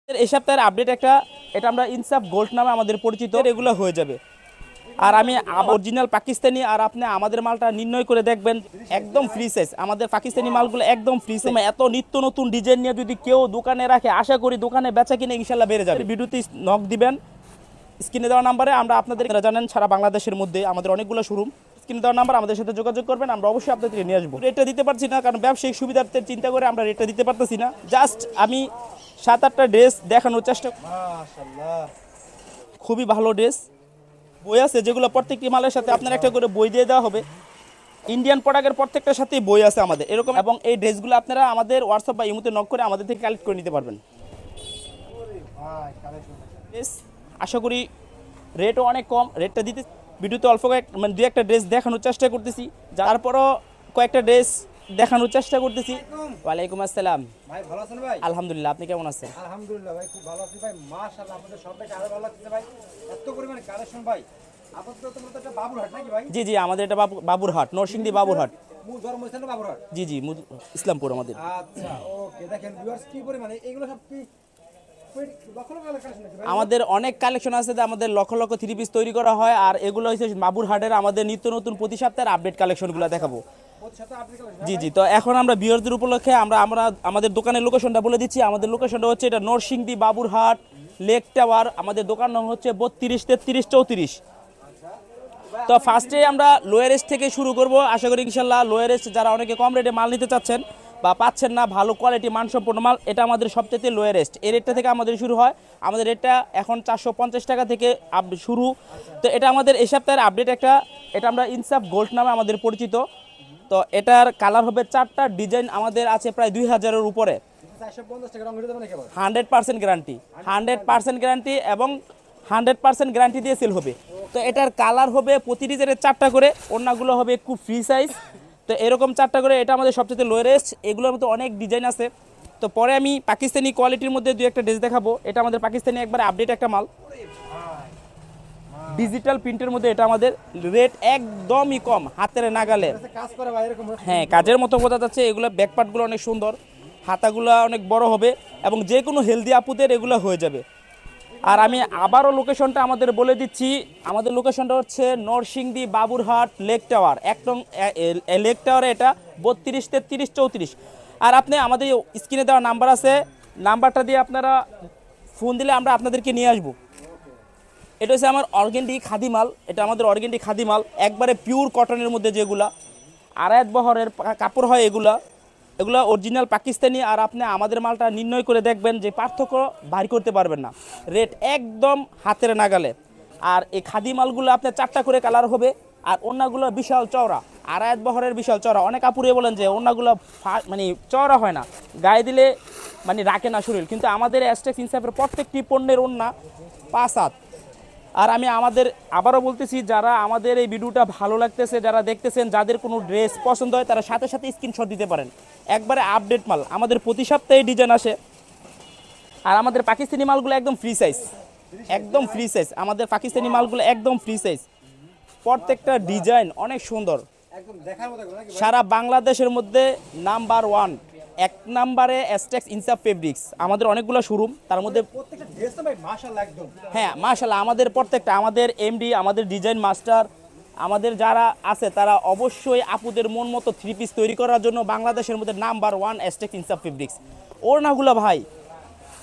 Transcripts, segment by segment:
এই সপ্তাহের আপডেট একটা, এটা আমরা ইনসাফ গোল্ড নামে আমাদের পরিচিত, এগুলো হয়ে যাবে। আর আমি অরিজিনাল পাকিস্তানি, আর আপনি আমাদের মালটা নির্ণয় করে দেখবেন একদম ফ্রি সাইজ। আমাদের পাকিস্তানি মালগুলো একদম ফ্রি সাইজ। এত নিত্য নতুন ডিজাইন নিয়ে যদি কেউ দোকানে রাখে, আশা করি দোকানে বেচা কিনে ইনশাল্লাহ বেড়ে যাবে। ভিডিওতে নক দিবেন স্ক্রিনে দেওয়া নাম্বারে। আমরা আপনাদের জানেন সারা বাংলাদেশের মধ্যে আমাদের অনেকগুলো শোরুম। স্ক্রিনে দেওয়া নাম্বার, আমাদের সাথে যোগাযোগ করবেন, আমরা অবশ্যই আপনাদেরকে নিয়ে আসবো। রেটটা দিতে পারছি না কারণ ব্যবসায়িক সুবিধার্থে চিন্তা করে আমরা রেটটা দিতে পারতেছি না। জাস্ট আমি 7-8টা ড্রেস দেখানোর চেষ্টা। খুবই ভালো ড্রেস বই আছে, যেগুলো প্রত্যেকটি মালের সাথে আপনার একটা করে বই দিয়ে দেওয়া হবে। ইন্ডিয়ান প্রোডাক্টের প্রত্যেকটার সাথেই বই আছে আমাদের এরকম, এবং এই ড্রেসগুলো আপনারা আমাদের হোয়াটসঅ্যাপ বা ইমোতে নক করে আমাদের থেকে কালেক্ট করে নিতে পারবেন। আশা করি রেটও অনেক কম, রেটটা দিতে ভিডিওতে অল্প মানে 2-1টা ড্রেস দেখানোর চেষ্টা করতেছি, তারপরও কয়েকটা ড্রেস দেখানোর চেষ্টা করতেছি। ওয়ালাইকুম আসসালাম ভাই, ভালো আছেন ভাই? আলহামদুলিল্লাহ, আপনি কেমন আছেন? আলহামদুলিল্লাহ ভাই, খুব ভালো আছি ভাই। মাশাআল্লাহ, আপনাদের সবাইকে আরো ভালো লাগছে ভাই। এত পরিমাণে কালেকশন ভাই। আপাতত তো একটা বাবুরহাট নাকি ভাই? জি জি, আমাদের এটা বাবুরহাট, নরসিংদী বাবুরহাট। মূল জন্মস্থান বাবুরহাট। জি জি, ইসলামপুর আমাদের। আচ্ছা, ওকে। দেখেন ভিউয়ার্স, কি পরিমাণে এগুলো সব কি লক্ষ লক্ষ কালেকশন আছে ভাই? আমাদের অনেক কালেকশন আছে, আমাদের লক্ষ লক্ষ থ্রি পিস তৈরি করা হয়। আর এগুলো হচ্ছে বাবুরহাটের আমাদের নিত্য নতুন প্রতি সপ্তাহের আপডেট কালেকশনগুলো দেখাবো। প্রতি সপ্তাহে আপনি কালেকশন? জি জি, তো এখন আমরা ভিউয়ারদের উপলক্ষে আমরা আমাদের দোকানের লোকেশনটা বলে দিচ্ছি। আমাদের লোকেশনটা হচ্ছে এটা নরসিংদী বাবুরহাট লেক টাওয়ার। আমাদের দোকান নাম হচ্ছে 32 33 34। তো ফার্স্টে আমরা লোয়ারেস্ট থেকে শুরু করব। আশা করি ইনশাল্লাহ লোয়ারেস্ট যারা অনেকে কম রেটে মাল নিতে চাচ্ছেন বা পাচ্ছেন না ভালো কোয়ালিটি মানসম্পন্ন মাল, এটা আমাদের সবচেয়ে লোয়ারেস্ট। এই রেটটা থেকে আমাদের শুরু হয়। আমাদের রেটটা এখন 450 টাকা থেকে শুরু। তো এটা আমাদের এই সপ্তাহের আপডেট একটা, এটা আমরা ইনসাফ গোল্ড নামে আমাদের পরিচিত। তো এটার কালার হবে 4টা, ডিজাইন আমাদের আছে প্রায় 2000-এর উপরে। 450 টাকা রং উঠে যাবে নাকি ভাই? 100% গ্যারান্টি, 100% গ্যারান্টি এবং 100% গ্যারান্টি দিয়ে সেল হবে। তো এটার কালার হবে প্রতি ডিজাইনের 4টা করে, ওড়নাগুলো হবে খুব ফ্রি সাইজ। তো এরকম 4টা করে, এটা আমাদের সবচেয়ে লোয়েস্ট। এগুলোর মধ্যে অনেক ডিজাইন আছে। তো পরে আমি পাকিস্তানি কোয়ালিটির মধ্যে 2-1টা ড্রেস দেখাবো। এটা আমাদের পাকিস্তানি একবারে আপডেট একটা মাল, ডিজিটাল প্রিন্টের মধ্যে। এটা আমাদের রেট একদমই কম, হাতের নাগালে। কাজ করে ভাই এরকম? হ্যাঁ, কাজের মতো বোঝা যাচ্ছে। এগুলো ব্যাকপার্টগুলো অনেক সুন্দর, হাতাগুলো অনেক বড় হবে এবং যে কোনো হেলদি আপুদের এগুলো হয়ে যাবে। আর আমি আবারও লোকেশনটা আমাদের বলে দিচ্ছি। আমাদের লোকেশনটা হচ্ছে নরসিংদী বাবুরহাট লেক টাওয়ার, একদম লেক টাওয়ারে। এটা 32 33 34। আর আপনি আমাদের স্ক্রিনে দেওয়া নাম্বার আছে, নাম্বারটা দিয়ে আপনারা ফোন দিলে আমরা আপনাদেরকে নিয়ে আসবো। এটা হচ্ছে আমার অর্গেন্ডি খাদি মাল, এটা আমাদের অর্গেন্ডি খাদি মাল, একবারে পিওর কটনের মধ্যে, যেগুলা আড়াইত বহরের কাপড় হয়। এগুলা অরিজিনাল পাকিস্তানি। আর আপনি আমাদের মালটা নির্ণয় করে দেখবেন যে পার্থক্য বাড়ি করতে পারবেন না। রেট একদম হাতের নাগালে। আর এই খাদি মালগুলো আপনার 4টা করে কালার হবে। আর ওড়নাগুলো বিশাল চওড়া, আড়াইত বহরের বিশাল চওড়া। অনেক আপুরে বলেন যে ওড়নাগুলো মানে চওড়া হয় না, গায়ে দিলে মানে রাখে না শরীর, কিন্তু আমাদের অ্যাস্টেক্স ইনসাফের প্রত্যেকটি পণ্যের ওড়না 5 হাত। আর আমি আবারও বলতেছি, যারা আমাদের এই ভিডিওটা ভালো লাগতেছে, যারা দেখতেছেন, যাদের কোনো ড্রেস পছন্দ হয়, তারা সাথে সাথে স্ক্রিনশট দিতে পারেন। একবারে আপডেট মাল, আমাদের প্রতি সপ্তাহে ডিজাইন আসে। আর আমাদের পাকিস্তানি মালগুলো একদম ফ্রি সাইজ, একদম ফ্রি সাইজ। আমাদের পাকিস্তানি মালগুলো একদম ফ্রি সাইজ, প্রত্যেকটা ডিজাইন অনেক সুন্দর। একদম দেখার মতো নাকি ভাই? সারা বাংলাদেশের মধ্যে নাম্বার 1, 1 নম্বরে অ্যাস্টেক্স ইনসাফ ফেব্রিক্স। আমাদের অনেকগুলো শোরুম, তার মধ্যে প্রত্যেকটা ড্রেস তো ভাই মাশাআল্লাহ একদম। হ্যাঁ মাশাআল্লাহ, আমাদের প্রত্যেকটা, আমাদের এমডি, আমাদের ডিজাইন মাস্টার, আমাদের যারা আছে তারা অবশ্যই আপুদের মন মতো 3 পিস তৈরি করার জন্য বাংলাদেশের মধ্যে নাম্বার 1 অ্যাস্টেক্স ইনসাফ ফেব্রিক্স। ওড়নাগুলো ভাই,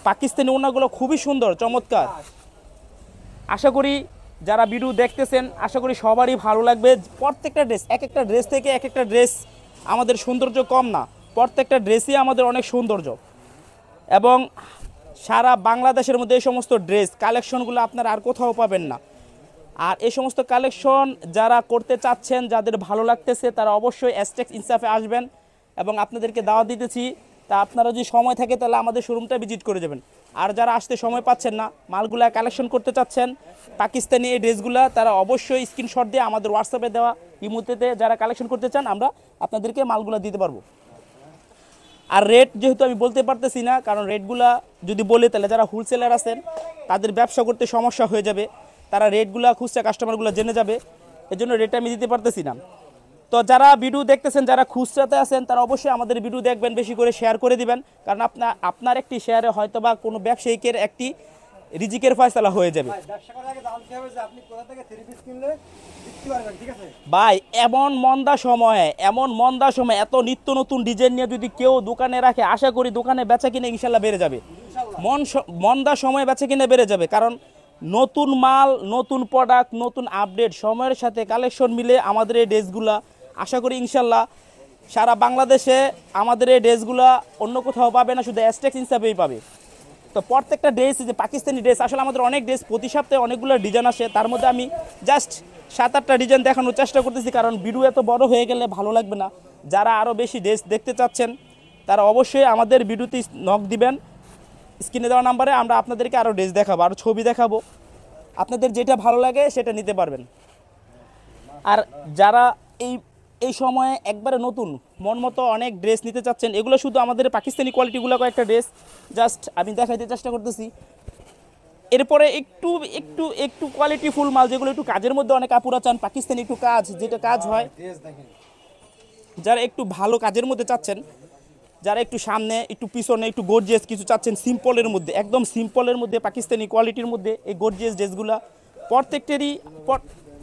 পাকিস্তানি ওড়নাগুলো খুবই সুন্দর, চমৎকার। আশা করি যারা ভিডিও দেখতেছেন, আশা করি সবারই ভালো লাগবে। প্রত্যেকটা ড্রেস, এক একটা ড্রেস থেকে এক একটা ড্রেস আমাদের সৌন্দর্য কম না, প্রত্যেকটা ড্রেসই আমাদের অনেক সৌন্দর্য। এবং সারা বাংলাদেশের মধ্যে এই সমস্ত ড্রেস কালেকশনগুলো আপনারা আর কোথাও পাবেন না। আর এই সমস্ত কালেকশন যারা করতে চাচ্ছেন, যাদের ভালো লাগতেছে, তারা অবশ্যই অ্যাস্টেক্স ইনসাফে আসবেন এবং আপনাদেরকে দাওয়াত দিতেছি। তা আপনারা যদি সময় থাকে তাহলে আমাদের শোরুমটা ভিজিট করে যাবেন। আর যারা আসতে সময় পাচ্ছেন না, মালগুলা কালেকশন করতে চাচ্ছেন পাকিস্তানি এই ড্রেসগুলা, তারা অবশ্যই স্ক্রিনশট দিয়ে আমাদের হোয়াটসঅ্যাপে দেওয়া ইমোতে যারা কালেকশন করতে চান, আমরা আপনাদেরকে মালগুলা দিতে পারবো। আর রেট যেহেতু আমি বলতে পারতেছি না, কারণ রেটগুলা যদি বলে তাহলে যারা হোলসেলার আছেন তাদের ব্যবসা করতে সমস্যা হয়ে যাবে, তারা রেটগুলা খুচরা কাস্টমারগুলো জেনে যাবে, এজন্য রেট আমি দিতে পারতেছি না। তো যারা ভিডিও দেখতেছেন, যারা খুচরাতে আছেন, তারা অবশ্যই আমাদের ভিডিও দেখবেন, বেশি করে শেয়ার করে দিবেন, কারণ আপনার একটি শেয়ারে হয়তো বা কোনো ব্যবসায়িকের একটি রিজিকের ফয়সালা হয়ে যাবে। ভাই ব্যবসা করার আগে জানতে হবে যে আপনি কোথা থেকে 3 পিস কিনলে বিক্রি করবেন, ঠিক আছে? ভাই এমন মন্দা সময়ে এত নিত্য নতুন ডিজাইন নিয়ে যদি কেউ দোকানে রাখে, আশা করি দোকানে বেচা কিনে ইনশাল্লাহ বেড়ে যাবে। মন্দা সময়ে বেচা কিনে বেড়ে যাবে, কারণ নতুন মাল, নতুন প্রোডাক্ট, নতুন আপডেট, সময়ের সাথে কালেকশন মিলে আমাদের এই ড্রেসগুলা আশা করি ইনশাল্লাহ সারা বাংলাদেশে আমাদের এই ড্রেসগুলা অন্য কোথাও পাবে না, শুধু অ্যাস্টেক্স হিসাবেই পাবে। তো প্রত্যেকটা ড্রেস, যে পাকিস্তানি ড্রেস, আসলে আমাদের অনেক ড্রেস প্রতি সপ্তাহে অনেকগুলো ডিজাইন আসে, তার মধ্যে আমি জাস্ট 7-8টা ডিজাইন দেখানোর চেষ্টা করতেছি, কারণ ভিডিও এত বড় হয়ে গেলে ভালো লাগবে না। যারা আরও বেশি ড্রেস দেখতে চাচ্ছেন তারা অবশ্যই আমাদের ভিডিওতে নক দিবেন, স্ক্রিনে দেওয়া নাম্বারে আমরা আপনাদেরকে আরও ড্রেস দেখাবো, আরও ছবি দেখাবো, আপনাদের যেটা ভালো লাগে সেটা নিতে পারবেন। আর যারা এই এই সময়ে একবারে নতুন মন মতো অনেক ড্রেস নিতে চাচ্ছেন, এগুলো শুধু আমাদের পাকিস্তানি কোয়ালিটিগুলো কয়েকটা ড্রেস জাস্ট আমি দেখাইতে চেষ্টা করতেছি। এরপরে একটু একটু একটু কোয়ালিটিফুল মাল, যেগুলো একটু কাজের মধ্যে অনেক আপুরা চান, পাকিস্তানি একটু কাজ, যেটা কাজ হয়, ড্রেস দেখেন যারা একটু ভালো কাজের মধ্যে চাচ্ছেন, যারা একটু সামনে একটু পিছনে একটু গর্জিয়াস কিছু চাচ্ছেন, সিম্পলের মধ্যে, একদম সিম্পলের মধ্যে পাকিস্তানি কোয়ালিটির মধ্যে এই গর্জিয়াস ড্রেসগুলো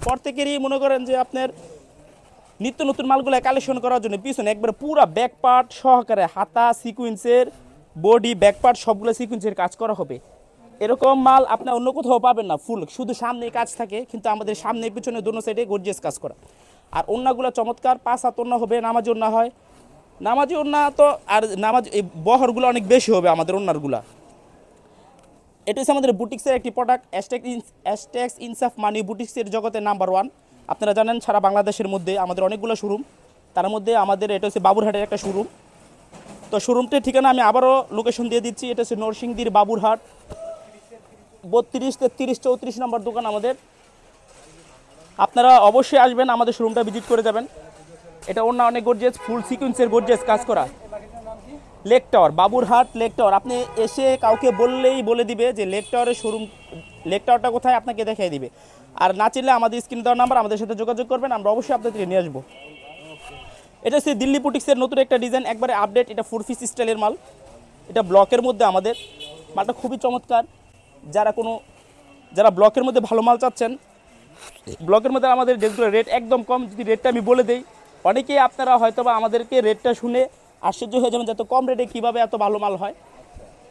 প্রত্যেকেরই মনে করেন যে আপনার নিত্য নতুন মালগুলো কালেকশন করার জন্য পিছনে একবার পুরা ব্যাক পার্ট সহকারে হাতা সিকুয়েন্সের, বডি ব্যাক পার্ট সবগুলো সিকুয়েন্সের কাজ করা হবে। এরকম মাল আপনার অন্য কোথাও পাবেন না, ফুল শুধু সামনে কাজ থাকে, কিন্তু আমাদের সামনে পিছনে দোনো সাইডে গর্জিয়াস কাজ করা। আর ওন্নাগুলো চমৎকার, 5 হাত ওন্না হবে, নামাজি ওন্না হয়, নামাজি ওন্না তো, আর নামাজ এই বহরগুলো অনেক বেশি হবে আমাদের ওন্নারগুলা। এটা হচ্ছে আমাদের বুটিক্সের একটি প্রোডাক্ট, অ্যাস্টেক্স ইনসাফ মানি বুটিক্সের জগতে নাম্বার 1। আপনারা জানেন সারা বাংলাদেশের মধ্যে আমাদের অনেকগুলো শোরুম, তার মধ্যে আমাদের এটা হচ্ছে বাবুরহাটের একটা শোরুম। তো শোরুমটির ঠিকানা আমি আবারও লোকেশন দিয়ে দিচ্ছি, এটা হচ্ছে নরসিংদীর বাবুরহাট, 32, 33, 34 নম্বর দোকান আমাদের। আপনারা অবশ্যই আসবেন, আমাদের শোরুমটা ভিজিট করে যাবেন। এটা অন্য অনেক গর্জিয়াস, ফুল সিকুয়েন্সের গর্জিয়াস কাজ করা। Lake tower, Baburhat lake tower, আপনি এসে কাউকে বললেই বলে দিবে যে লেক টাওয়ারের শোরুম, লেক টাওয়ারটা কোথায় আপনাকে দেখিয়ে দিবে। আর না চিনলে আমাদের স্ক্রিনে দেওয়ার নাম্বার, আমাদের সাথে যোগাযোগ করবেন, আমরা অবশ্যই আপনাদেরকে নিয়ে আসবো। এটা হচ্ছে দিল্লি বুটিক্সের নতুন একটা ডিজাইন, একবারে আপডেট, এটা 4 পিস স্টাইলের মাল, এটা ব্লকের মধ্যে আমাদের মালটা খুবই চমৎকার। যারা ব্লকের মধ্যে ভালো মাল চাচ্ছেন, ব্লকের মধ্যে আমাদের ড্রেসগুলো রেট একদম কম। যদি রেটটা আমি বলে দিই, অনেকেই আপনারা হয়তো বা আমাদেরকে রেটটা শুনে আশ্চর্য হয়ে যাবেন যে এত কম রেটে কীভাবে এত ভালো মাল হয়।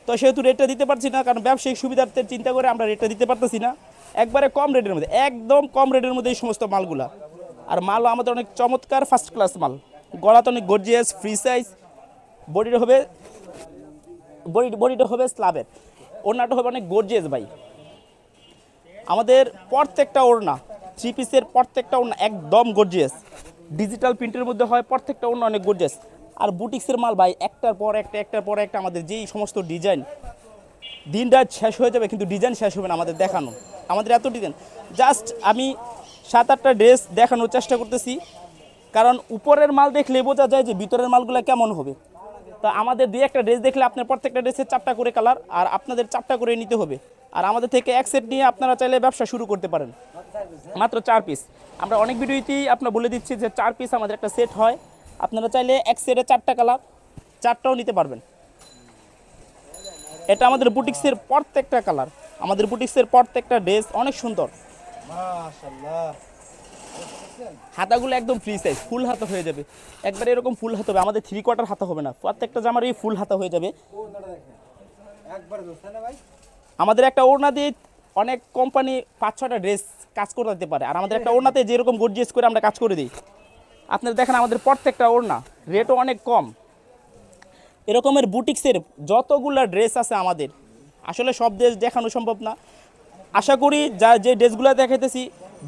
তো সেহেতু রেটটা দিতে পারছি না, কারণ ব্যবসায়িক সুবিধার্থে চিন্তা করে আমরা রেটটা দিতে পারতেছি না। একবারে কম রেটের মধ্যে, একদম কম রেটের মধ্যে এই সমস্ত মালগুলা। আর মালও আমাদের অনেক চমৎকার, ফার্স্ট ক্লাস মাল, গলাতে অনেক গর্জিয়াস, ফ্রি সাইজ, বডিটা হবে স্লাবের, ওড়নাটা হবে অনেক গর্জিয়াস ভাই। আমাদের প্রত্যেকটা ওড়না, 3 পিসের প্রত্যেকটা ওড়না একদম গর্জিয়াস, ডিজিটাল প্রিন্টের মধ্যে হয়, প্রত্যেকটা ওড়না অনেক গর্জিয়াস। আর বুটিক্সের মাল ভাই একটার পর একটা আমাদের যেই সমস্ত ডিজাইন, দিন রাত শেষ হয়ে যাবে কিন্তু ডিজাইন শেষ হবে না আমাদের দেখানো, আমাদের এত ডিজাইন। জাস্ট আমি 7-8টা ড্রেস দেখানোর চেষ্টা করতেছি, কারণ উপরের মাল দেখলে বোঝা যায় যে ভিতরের মালগুলো কেমন হবে। তা আমাদের 2-1টা ড্রেস দেখলে আপনার প্রত্যেকটা ড্রেসের 4টা করে কালার, আর আপনাদের 4টা করে নিতে হবে। আর আমাদের থেকে এক সেট নিয়ে আপনারা চাইলে ব্যবসা শুরু করতে পারেন, মাত্র 4 পিস। আমরা অনেক ভিডিওতেই আপনার বলে দিচ্ছি যে 4 পিস আমাদের একটা সেট হয়, আপনারা চাইলে এক সেটে 4টা কালার, 4টাও নিতে পারবেন। এটা আমাদের বুটিক্সের প্রত্যেকটা কালার, আমাদের বুটিক্সের প্রত্যেকটা ড্রেস অনেক সুন্দর। মাশাআল্লাহ, হাতাগুলো একদম ফ্রি সাইজ, ফুল হাতা হয়ে যাবে, একবারে এরকম ফুল হাতা হবে, আমাদের 3/4 হাতা হবে না, প্রত্যেকটা জামারই ফুল হাতা হয়ে যাবে। ওড়নাটা দেখেন একবার দোস্ত না ভাই, আমাদের একটা ওড়না দিয়ে অনেক কোম্পানি 5-6টা ড্রেস কাজ করে দিতে পারে, আর আমাদের একটা ওড়নাতে যেরকম গর্জিয়াস করে আমরা কাজ করে দিই। আপনারা দেখেন আমাদের প্রত্যেকটা ওড়না রেটও অনেক কম। এরকমের বুটিক্সের যতগুলা ড্রেস আছে আমাদের, আসলে সব ড্রেস দেখানো সম্ভব না। আশা করি যে ড্রেসগুলো দেখাইতেছি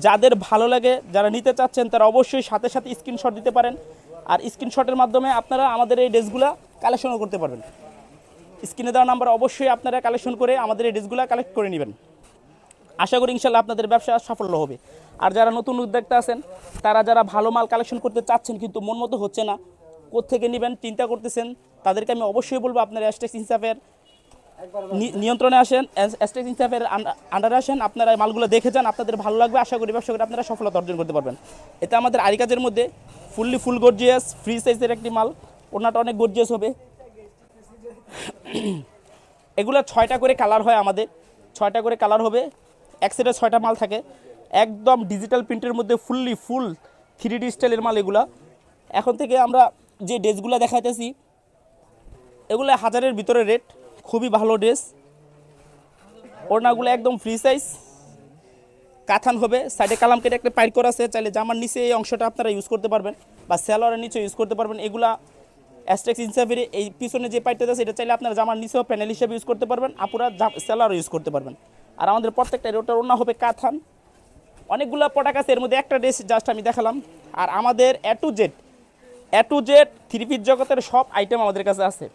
যাদের ভালো লাগে, যারা নিতে চাচ্ছেন, তারা অবশ্যই সাথে সাথে স্ক্রিনশট দিতে পারেন, আর স্ক্রিনশটের মাধ্যমে আপনারা আমাদের এই ড্রেসগুলো কালেকশনও করতে পারবেন। স্ক্রিনে দেওয়া নাম্বার অবশ্যই আপনারা কালেকশন করে আমাদের এই ড্রেসগুলো কালেক্ট করে নেবেন। আশা করি ইনশাল্লাহ আপনাদের ব্যবসা সাফল্য হবে। আর যারা নতুন উদ্যোক্তা আছেন, যারা ভালো মাল কালেকশন করতে চাচ্ছেন কিন্তু মন মতো হচ্ছে না, কোত্থেকে নেবেন চিন্তা করতেছেন, তাদেরকে আমি অবশ্যই বলবো আপনার অ্যাস্টেক্স ইনসাফের নিয়ন্ত্রণে আসেন, অ্যাস্টেক্স ইনসাফের আন্ডারে আসেন, আপনারা এই মালগুলো দেখে যান, আপনাদের ভালো লাগবে, আশা করি ব্যবসা করে আপনারা সফলতা অর্জন করতে পারবেন। এটা আমাদের আরি কাজের মধ্যে ফুল গর্জিয়াস ফ্রি সাইজের একটি মাল, ওনাটা অনেক গর্জিয়াস হবে। এগুলো 6টা করে কালার হয় আমাদের, 6টা করে কালার হবে, এক সেটে 6টা মাল থাকে, একদম ডিজিটাল প্রিন্টের মধ্যে ফুল 3D স্টাইলের মাল এগুলা। এখন থেকে আমরা যে ড্রেসগুলো দেখাইতেছি এগুলো 1000-এর ভিতরে রেট, খুবই ভালো ড্রেস। ওড়নাগুলো একদম ফ্রি সাইজ, কাথান হবে, সাইডে কালাম কেটে একটা পাইট করা আছে, চাইলে জামার নিচে এই অংশটা আপনারা ইউজ করতে পারবেন বা সালোয়ারের নিচে ইউজ করতে পারবেন। এগুলা অ্যাস্টেক্স ইনসাফের এই পিছনে যে পাইটটা আছে এটা চাইলে আপনারা জামার নিচেও প্যানেল হিসেবে ইউজ করতে পারবেন, আপুরা সালোয়ারও ইউজ করতে পারবেন। আর আমাদের প্রত্যেকটা ওটার ওড়না হবে কাথান। অনেকগুলো প্রোডাক্ট আছে, এর মধ্যে একটা ড্রেস জাস্ট আমি দেখালাম। আর আমাদের এ টু জেড 3 পিস জগতের সব আইটেম আমাদের কাছে আছে,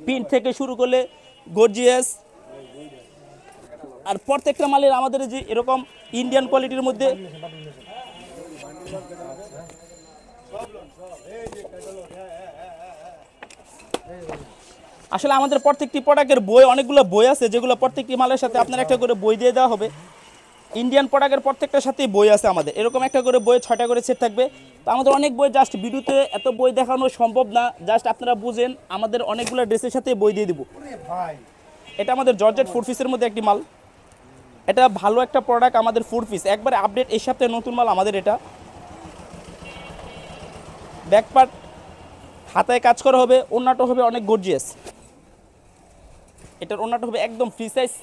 প্রিন্ট থেকে শুরু করলে গর্জিয়াস। আর প্রত্যেকটা মালের আমাদের যে এরকম ইন্ডিয়ান কোয়ালিটির মধ্যে আসলে আমাদের প্রত্যেকটি প্রোডাক্টের বই, অনেকগুলো বই আছে যেগুলো প্রত্যেকটি মালের সাথে আপনার একটা করে বই দিয়ে দেওয়া হবে। ইন্ডিয়ান প্রোডাক্টের প্রত্যেকটার সাথেই বই আছে আমাদের, এরকম একটা করে বই 6টা করে সেট থাকবে। তো আমাদের অনেক বই, জাস্ট ভিডিওতে এত বই দেখানো সম্ভব না, জাস্ট আপনারা বুঝেন আমাদের অনেকগুলো ড্রেসের সাথে বই দিয়ে দিব। এটা আমাদের জর্জেট 4 পিসের মধ্যে একটি মাল, এটা ভালো একটা প্রোডাক্ট আমাদের 4 পিস, একবারে আপডেট, এই সপ্তাহে নতুন মাল আমাদের এটা। ব্যাকপার্ট হাতায় কাজ করা হবে, ওড়নাটা হবে অনেক গর্জিয়াস, এটার ওড়নাটা হবে একদম ফ্রি সাইজ।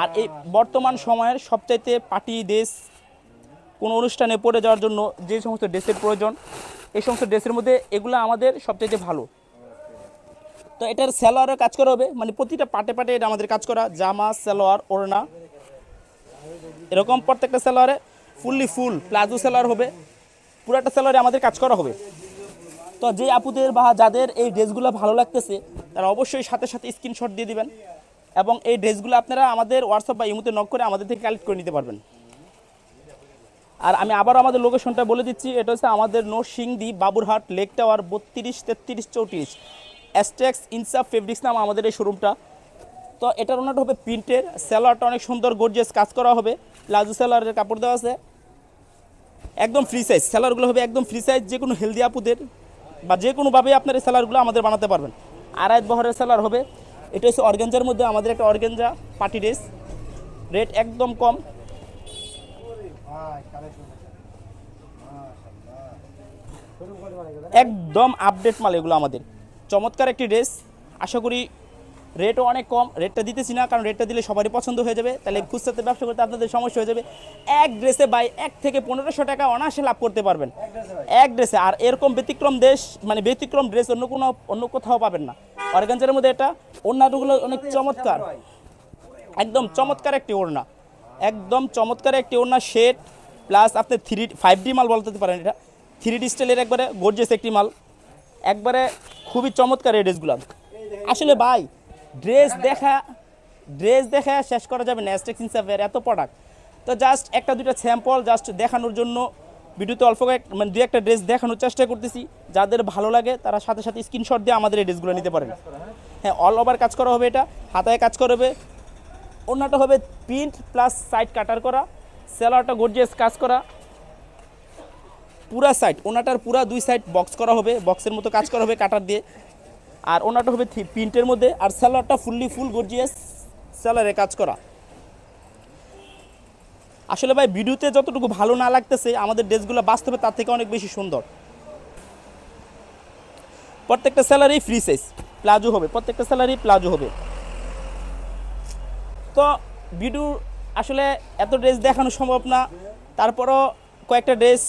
আর এই বর্তমান সময়ের সবচাইতে পার্টি ড্রেস, কোনো অনুষ্ঠানে পরে যাওয়ার জন্য যে সমস্ত ড্রেসের প্রয়োজন, এই সমস্ত ড্রেসের মধ্যে এগুলো আমাদের সবচাইতে ভালো। তো এটার সালোয়ারের কাজ করা হবে, মানে প্রতিটা পাটে এটা আমাদের কাজ করা, জামা সালোয়ার ওড়না এরকম প্রত্যেকটা সালোয়ারে ফুল প্লাজো সালোয়ার হবে, পুরাটা সালোয়ারে আমাদের কাজ করা হবে। তো যে আপুদের বা যাদের এই ড্রেসগুলো ভালো লাগতেছে তারা অবশ্যই সাথে স্ক্রিনশট দিয়ে দিবেন, এবং এই ড্রেসগুলো আপনারা আমাদের হোয়াটসঅ্যাপ বা ইমোতে নক করে আমাদের থেকে কালেক্ট করে নিতে পারবেন। আর আমি আবার আমাদের লোকেশনটা বলে দিচ্ছি, এটা হচ্ছে আমাদের Narsingdi Baburhat lake tower 32, 33, 34 Astex ইনসাফ ফেব্রিক্স নাম আমাদের এই শোরুমটা। তো এটার ওনাটা হবে প্রিন্টের, সালোয়ারটা অনেক সুন্দর গর্জিয়াস কাজ করা হবে, প্লাজো সালোয়ারের কাপড় দেওয়া আছে, একদম ফ্রি সাইজ। সালোয়ারগুলো হবে একদম ফ্রি সাইজ, যে কোনো হেলদি আপুদের বা যে কোনোভাবে আপনার এই সালোয়ারগুলো আমাদের বানাতে পারবেন। আড়াই বহরের সালোয়ার হবে, এটা হচ্ছে অর্গানজার মধ্যে আমাদের একটা অর্গানজা পার্টি ড্রেস, রেট একদম কম, একদম আপডেট মাল এগুলো আমাদের। চমৎকার একটি ড্রেস, আশা করি রেটও অনেক কম, রেটটা দিতেছি না কারণ রেটটা দিলে সবারই পছন্দ হয়ে যাবে, তাহলে খুচরাতে ব্যবসা করতে আপনাদের সমস্যা হয়ে যাবে। এক ড্রেসে 1 থেকে 1500 টাকা অনায়াসে লাভ করতে পারবেন এক ড্রেসে। আর এরকম ব্যতিক্রম ড্রেস অন্য কোথাও পাবেন না। অর্গানজার মধ্যে এটা ওড়নাগুলো অনেক চমৎকার, একদম চমৎকার একটি ওড়না, একদম চমৎকার একটি ওড়না শেড প্লাস আপনি 5D মাল বলতে পারেন, এটা 3D স্টাইলের একবারে গর্জিয়াস একটি মাল, একবারে খুবই চমৎকার এই ড্রেসগুলো। আসলে ভাই ড্রেস দেখা শেষ করা যাবে না, অ্যাস্টেক্স ইনসাফের এত প্রোডাক্ট। তো জাস্ট একটা দুইটা স্যাম্পল জাস্ট দেখানোর জন্য ভিডিওতে অল্প মানে 2-1টা ড্রেস দেখানোর চেষ্টা করতেছি, যাদের ভালো লাগে তারা সাথে স্ক্রিনশট দিয়ে আমাদের এই ড্রেসগুলো নিতে পারেন। হ্যাঁ, অল ওভার কাজ করা হবে, এটা হাতায় কাজ করা হবে, ওড়নাটা হবে প্রিন্ট প্লাস সাইড কাটার করা, সালোয়ারটা গর্জিয়াস কাজ করা, পুরা সাইড ওড়নাটার পুরা 2 সাইড বক্স করা হবে, বক্সের মতো কাজ করা হবে কাটার দিয়ে। আর ওড়নাটা হবে প্রিন্টের মধ্যে, আর সালোয়ারটা ফুল গর্জিয়াস সালোয়ারে কাজ করা। আসলে ভাই ভিডিওতে যতটুকু ভালো না লাগতেছে আমাদের ড্রেসগুলো বাস্তবে তার থেকে অনেক বেশি সুন্দর। প্রত্যেকটা স্যালারি ফ্রি সাইজ প্লাজো হবে, প্রত্যেকটা স্যালারি প্লাজো হবে। তো ভিডিও আসলে এত ড্রেস দেখানো সম্ভব না, তারপরও কয়েকটা ড্রেস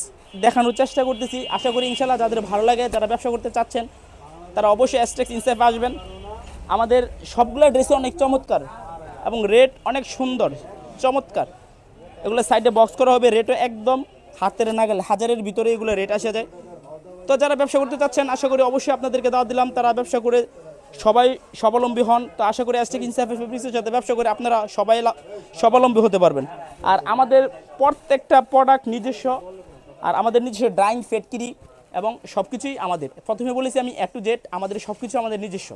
দেখানোর চেষ্টা করতেছি। আশা করি ইনশাল্লাহ যাদের ভালো লাগে, যারা ব্যবসা করতে চাচ্ছেন তারা অবশ্যই অ্যাস্টেক্স ইনসাফে আসবেন। আমাদের সবগুলো ড্রেসে অনেক চমৎকার এবং রেট অনেক সুন্দর চমৎকার, এগুলো সাইডে বক্স করা হবে, রেটও একদম হাতের নাগালে, 1000-এর ভিতরে এগুলো রেট আসা যায়। তো যারা ব্যবসা করতে চাচ্ছেন আশা করি অবশ্যই আপনাদেরকে দাওয়াত দিলাম, তারা ব্যবসা করে সবাই স্বাবলম্বী হন। তো আশা করি অ্যাস্টেক্স ইনসাফ ফেব্রিক্সের সাথে ব্যবসা করে আপনারা সবাই স্বাবলম্বী হতে পারবেন। আর আমাদের প্রত্যেকটা প্রোডাক্ট নিজস্ব, আর আমাদের নিজস্ব ড্রাইং ফ্যাক্টরি এবং সব কিছুই আমাদের। প্রথমে বলেছি আমি A to Z, আমাদের সব কিছু আমাদের নিজস্ব।